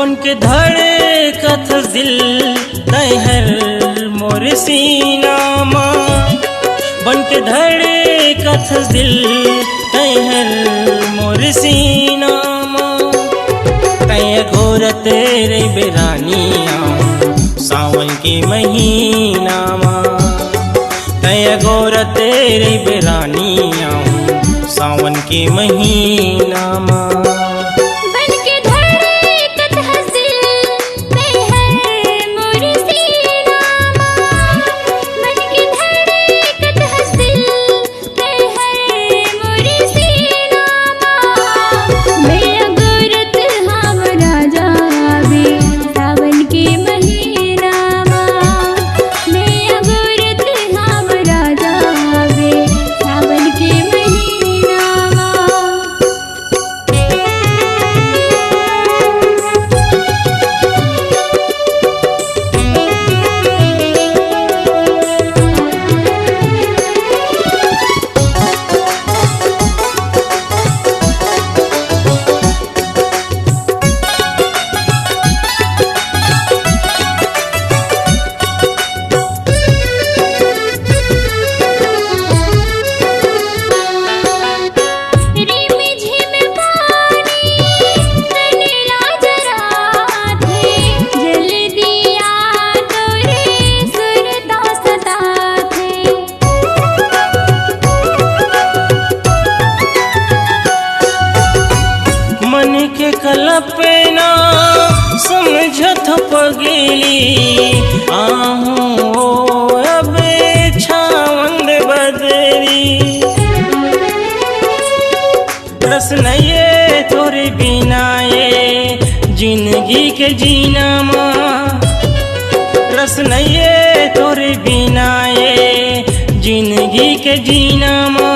बन के धड़कत दिल तहर मोर सीना माँ, बन के धड़कत दिल तहर मोर सीना माँ। तय घोर तेरे बेरानिया सावन के महीना माँ, तय घोर तेरे बेरानिया सावन के महीना माँ। कल्पना समझत पगली आहूं अब छावंद बदरी। रस नये तोरे बिना ये जिंदगी के जीना माँ, रस नये तोरे बिना ये जिंदगी के जीना माँ।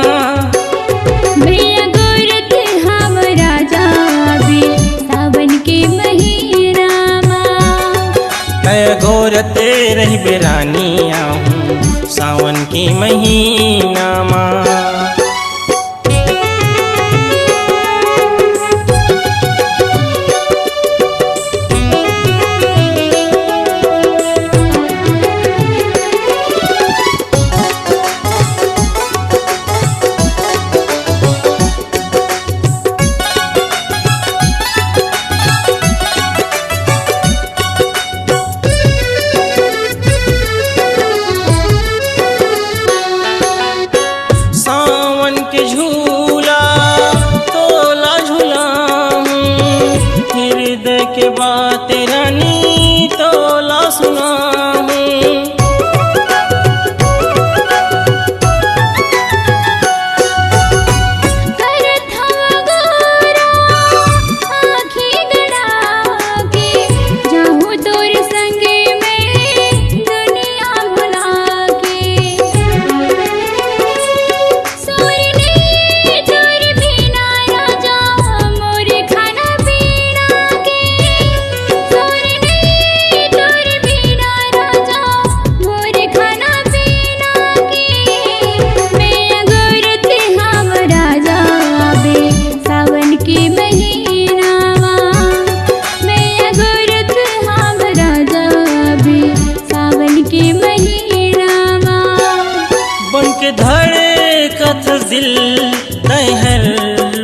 घोर तेरे बेरानिया सावन की महीना माँ। के बात रानी तोला सुना धड़कत दिल तहर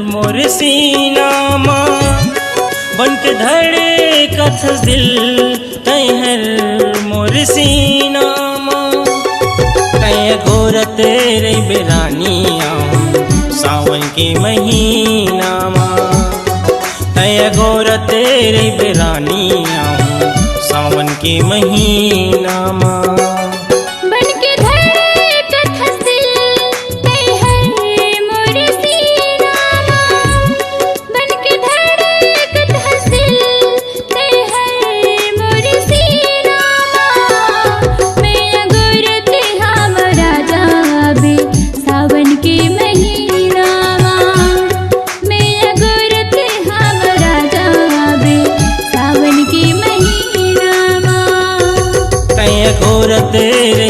मोर सीना माँ, बन के धड़कत दिल तहर मोर सीना माँ। तय घोर तेरे बेरानिया सावन के महीना माँ, तय घोर तेरे बेरानिया सावन के महीना माँ। तेरे